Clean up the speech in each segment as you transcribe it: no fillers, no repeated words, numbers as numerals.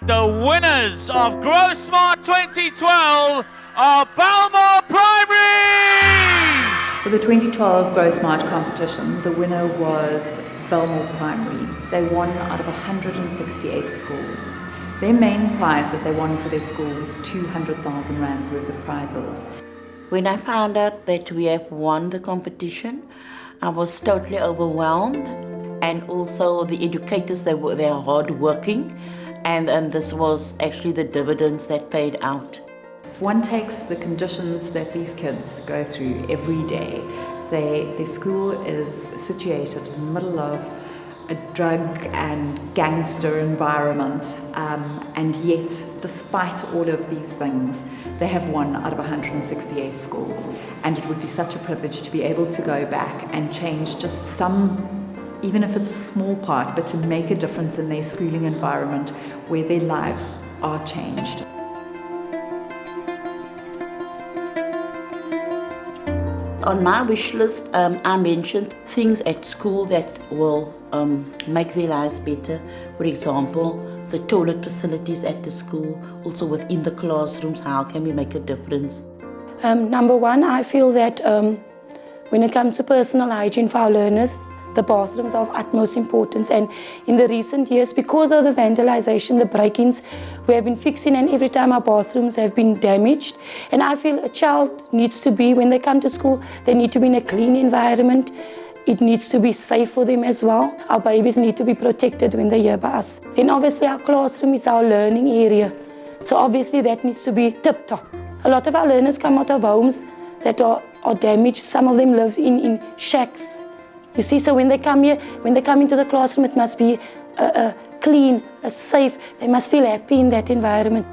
The winners of Grow Smart 2012 are Belmor Primary! For the 2012 Grow Smart competition, the winner was Belmor Primary. They won out of 168 schools. Their main prize that they won for their school was 200,000 rands worth of prizes. When I found out that we have won the competition, I was totally overwhelmed, and also the educators, they are hard-working, and this was actually the dividends that paid out. If one takes the conditions that these kids go through every day, their school is situated in the middle of a drug and gangster environment, and yet, despite all of these things, they have won out of 168 schools. And it would be such a privilege to be able to go back and change just some, even if it's a small part, but to make a difference in their schooling environment where their lives are changed. On my wish list, I mentioned things at school that will make their lives better. For example, the toilet facilities at the school, also within the classrooms, how can we make a difference? Number one, I feel that when it comes to personal hygiene for our learners, the bathrooms are of utmost importance, and in the recent years, because of the vandalization, the break-ins, we have been fixing, and every time our bathrooms have been damaged. And I feel a child needs to be, when they come to school, they need to be in a clean environment. It needs to be safe for them as well. Our babies need to be protected when they're here by us. Then obviously our classroom is our learning area, so obviously that needs to be tip-top. A lot of our learners come out of homes that are damaged. Some of them live in shacks. You see, so when they come here, when they come into the classroom, it must be clean, safe. They must feel happy in that environment.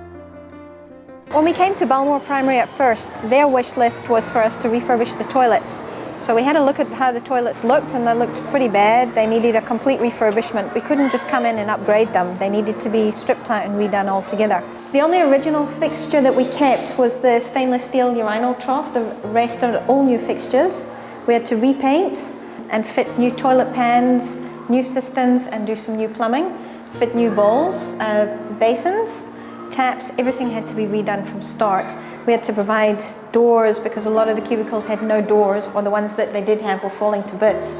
When we came to Belmor Primary at first, their wish list was for us to refurbish the toilets. So we had a look at how the toilets looked, and they looked pretty bad. They needed a complete refurbishment. We couldn't just come in and upgrade them. They needed to be stripped out and redone altogether. The only original fixture that we kept was the stainless steel urinal trough. The rest are all new fixtures. We had to repaint and fit new toilet pans, new cisterns, and do some new plumbing, fit new bowls, basins, taps. Everything had to be redone from start. We had to provide doors because a lot of the cubicles had no doors, or the ones that they did have were falling to bits.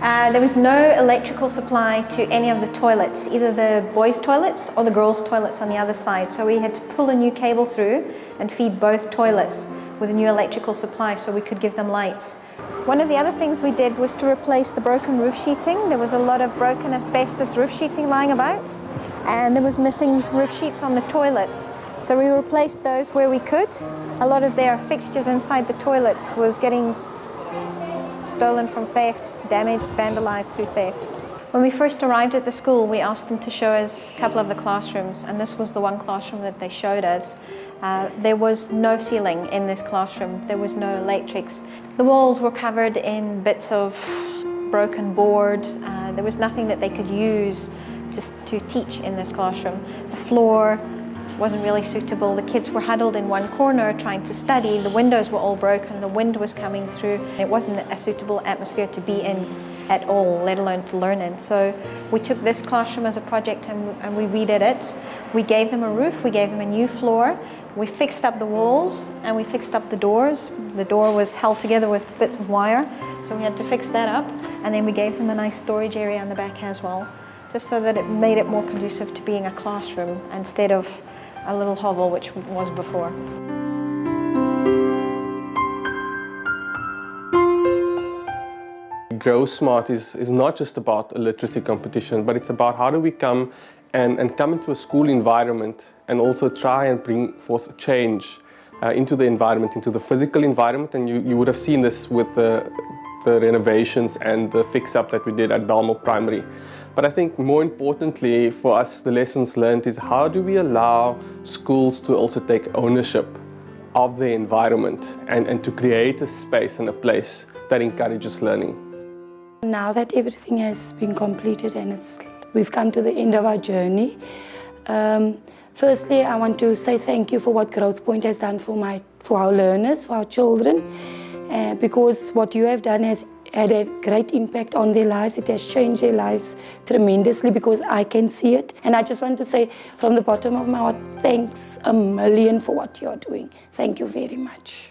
There was no electrical supply to any of the toilets, either the boys' toilets or the girls' toilets on the other side. So we had to pull a new cable through and feed both toilets with a new electrical supply so we could give them lights. One of the other things we did was to replace the broken roof sheeting. There was a lot of broken asbestos roof sheeting lying about, and there was missing roof sheets on the toilets. So we replaced those where we could. A lot of their fixtures inside the toilets was getting stolen from theft, damaged, vandalized through theft. When we first arrived at the school, we asked them to show us a couple of the classrooms, and this was the one classroom that they showed us. There was no ceiling in this classroom. There was no electrics. The walls were covered in bits of broken board. There was nothing that they could use to teach in this classroom. The floor wasn't really suitable. The kids were huddled in one corner trying to study. The windows were all broken. The wind was coming through. It wasn't a suitable atmosphere to be in at all, let alone to learn in. So we took this classroom as a project and we redid it. We gave them a roof. We gave them a new floor. We fixed up the walls and we fixed up the doors. The door was held together with bits of wire, so we had to fix that up. And then we gave them a nice storage area on the back as well, just so that it made it more conducive to being a classroom instead of a little hovel, which was before. Grow Smart is not just about a literacy competition, but it's about how do we come and come into a school environment and also try and bring forth change into the environment, into the physical environment. And you would have seen this with the renovations and the fix-up that we did at Belmor Primary. But I think more importantly for us, the lessons learned is how do we allow schools to also take ownership of the environment and to create a space and a place that encourages learning. Now that everything has been completed and we've come to the end of our journey, firstly I want to say thank you for what Growth Point has done for our learners, for our children, because what you have done has had a great impact on their lives. It has changed their lives tremendously because I can see it. And I just want to say from the bottom of my heart, thanks a million for what you're doing. Thank you very much.